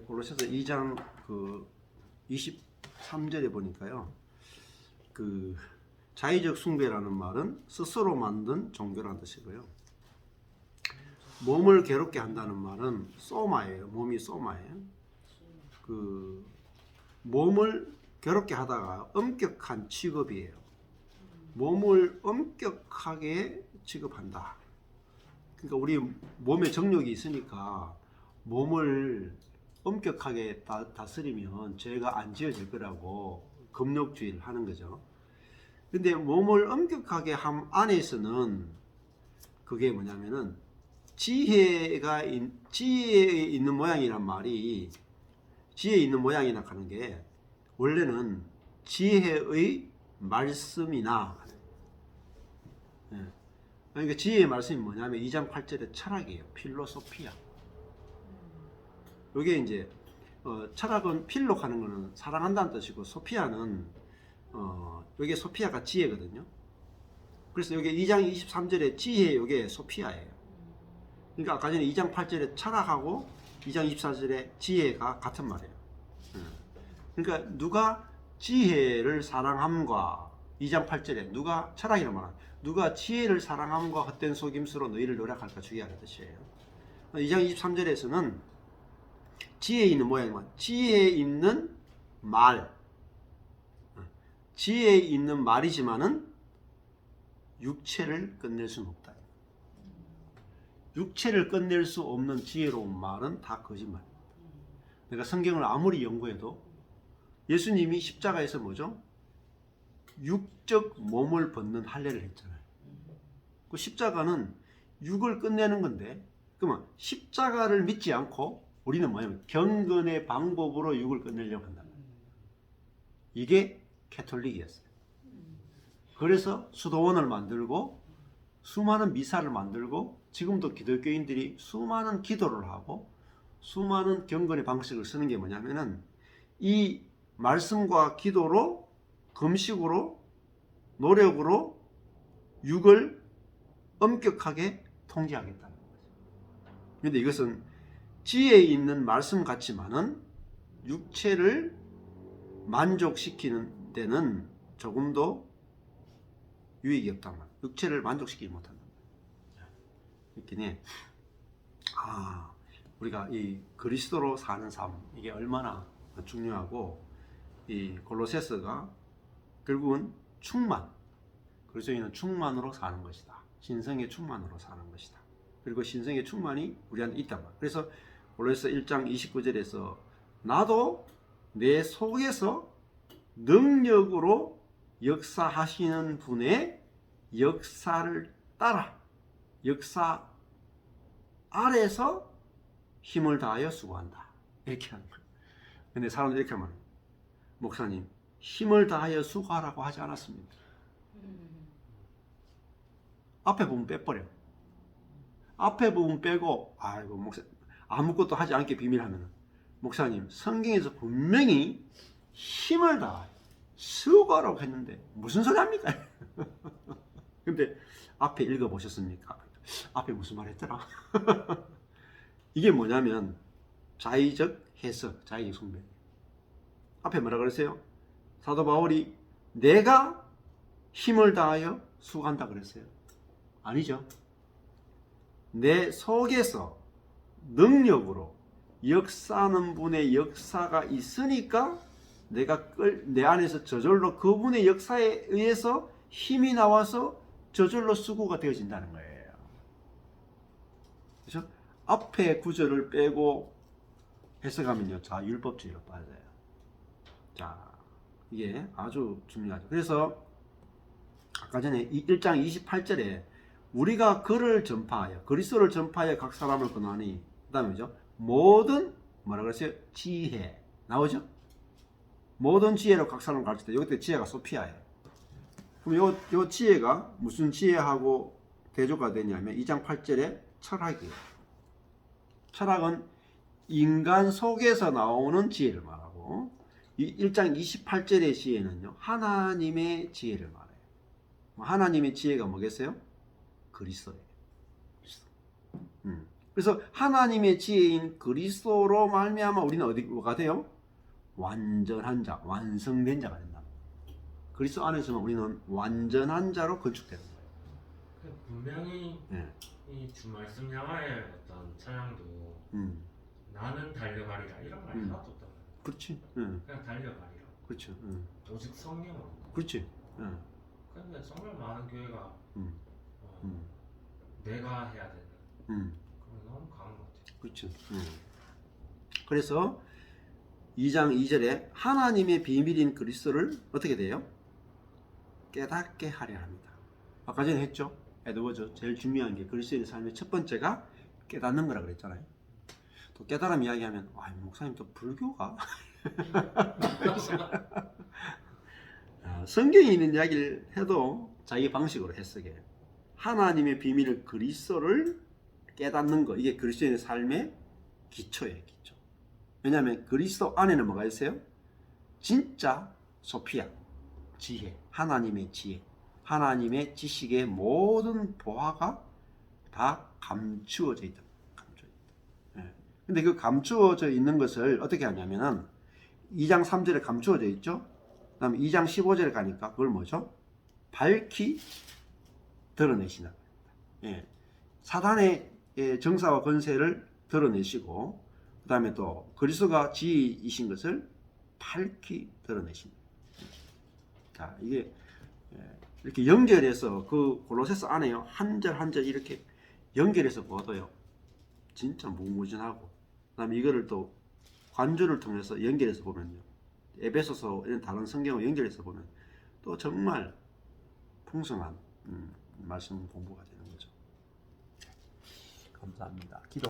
골로새서 2장 23절에 보니까요. 자의적 숭배라는 말은 스스로 만든 종교라는 뜻이고요. 몸을 괴롭게 한다는 말은 소마예요. 몸이 소마예요. 몸을 괴롭게 하다가 엄격한 취급이에요. 몸을 엄격하게 취급한다. 그러니까 우리 몸에 정욕이 있으니까 몸을 엄격하게 다스리면 죄가 안 지어질 거라고 금욕주의를 하는 거죠. 근데 몸을 엄격하게 함 안에서는 그게 뭐냐면은 지혜에 있는 모양이란 말이, 지혜에 있는 모양이라 하는 게 원래는 지혜의 말씀이나, 그러니까 지혜의 말씀이 뭐냐면 2장 8절의 철학이에요. 필로소피아. 이게 이제 철학은 필록하는 거는 사랑한다는 뜻이고, 소피아는 이게 소피아가 지혜거든요. 그래서 여기 2장 23절의 지혜, 이게 소피아예요. 그러니까 아까 전에 2장 8절의 철학하고 2장 24절의 지혜가 같은 말이에요. 그러니까 누가 지혜를 사랑함과 2장 8절에 누가 철학이라는 말은 누가 지혜를 사랑함과 헛된 속임수로 너희를 노력할까 주의하는 뜻이에요. 2장 23절에서는 지혜에 있는 모양만, 지혜에 있는 말, 지혜에 있는 말이지만은 육체를 끝낼 수는 없다. 육체를 끝낼 수 없는 지혜로운 말은 다 거짓말. 내가 성경을 아무리 연구해도 예수님이 십자가에서 뭐죠? 육적 몸을 벗는 할례를 했잖아요. 그 십자가는 육을 끝내는 건데, 그러면 십자가를 믿지 않고 우리는 뭐냐면 경건의 방법으로 육을 끝내려고 한다. 이게 캐톨릭이었어요. 그래서 수도원을 만들고 수많은 미사를 만들고 지금도 기독교인들이 수많은 기도를 하고 수많은 경건의 방식을 쓰는 게 뭐냐면은 이 말씀과 기도로, 금식으로, 노력으로 육을 엄격하게 통제하겠다는 거죠. 그런데 이것은 지혜에 있는 말씀 같지만은 육체를 만족시키는 데는 조금도 유익이 없단 말이에요. 육체를 만족시키지 못한다. 이렇게 우리가 이 그리스도로 사는 삶, 이게 얼마나 중요하고, 이 골로새서가 결국은 충만, 그리스도인은 충만으로 사는 것이다. 신성의 충만으로 사는 것이다. 그리고 신성의 충만이 우리한테 있단 말이에요. 그래서 골로새서 1장 29절에서 나도 내 속에서 능력으로 역사하시는 분의 역사를 따라, 역사 아래서 힘을 다하여 수고한다. 이렇게 하는 거예요. 근데 사람들이 이렇게 하면, 목사님, 힘을 다하여 수고하라고 하지 않았습니다. 앞에 부분 빼버려. 앞에 부분 빼고, 아이고, 목사, 아무것도 하지 않게 비밀하면, 목사님, 성경에서 분명히 힘을 다하여 수고하라고 했는데, 무슨 소리 합니까? 근데 앞에 읽어보셨습니까? 앞에 무슨 말 했더라? 이게 뭐냐면 자의적 해석, 자의적 숭배. 앞에 뭐라 그랬어요? 사도 바울이 내가 힘을 다하여 수고한다 그랬어요? 아니죠. 내 속에서 능력으로 역사하는 분의 역사가 있으니까 내 안에서 저절로 그분의 역사에 의해서 힘이 나와서 저절로 수고가 되어진다는 거예요. 그렇죠? 앞에 구절을 빼고 해석하면요, 자, 율법주의로 빠져요. 자, 이게 아주 중요하죠. 그래서 아까 전에 1장 28절에 우리가 그를 전파하여, 그리스도를 전파하여 각 사람을 권하니, 그 다음에죠, 모든 뭐라 그랬어요? 지혜 나오죠? 모든 지혜로 각 사람을 가르치다. 여기 지혜가 소피아예요. 그럼 요 지혜가 무슨 지혜하고 대조가 되냐면 2장 8절에 철학이에요. 철학은 인간 속에서 나오는 지혜를 말하고, 이 1장 28절의 지혜는요, 하나님의 지혜를 말해요. 하나님의 지혜가 뭐겠어요? 그리스도예요. 그래서 하나님의 지혜인 그리스도로 말미암아 우리는 어디가 돼요? 완전한 자, 완성된 자가 된다. 그리스도 안에서는 우리는 완전한 자로 건축되는 거예요. 분명히 예. 이 주 말씀 야마의 어떤 찬양도 나는 달려가리라 이런 말이 하나도 없단 말이야. 그렇지. 그냥 달려가리라. 그렇죠. 오직 성령으로. 그렇지. 근데 정말 많은 교회가 내가 해야 되는 그건 너무 강한 것 같아요. 그렇죠. 그래서 2장 2절에 하나님의 비밀인 그리스도를 어떻게 돼요? 깨닫게 하려 합니다. 아까 전에 했죠. 에드워즈 제일 중요한 게 그리스도인의 삶의 첫 번째가 깨닫는 거라 그랬잖아요. 또 깨달음 이야기하면 와 목사님 또 불교가 성경에 있는 이야기를 해도 자기 방식으로 해석해요. 하나님의 비밀을 그리스도를 깨닫는 거 이게 그리스도인의 삶의 기초예요. 기초. 왜냐하면 그리스도 안에는 뭐가 있어요? 진짜 소피아 지혜, 하나님의 지혜, 하나님의 지식의 모든 보화가 다 감추어져 있다. 근데 그 감추어져 있는 것을 어떻게 하냐면은 2장 3절에 감추어져 있죠. 그 다음에 2장 15절에 가니까 그걸 뭐죠? 밝히 드러내시는 겁니다. 사단의 정사와 권세를 드러내시고 그 다음에 또 그리스도가 지혜이신 것을 밝히 드러내십니다. 자, 이게 이렇게 연결해서 그 골로새서 안에요. 한 절 한 절 이렇게 연결해서 보아도요. 진짜 무궁무진하고 그다음에 이거를 또 관조를 통해서 연결해서 보면요. 에베소서 이런 다른 성경을 연결해서 보면 또 정말 풍성한 말씀 공부가 되는 거죠. 감사합니다. 기도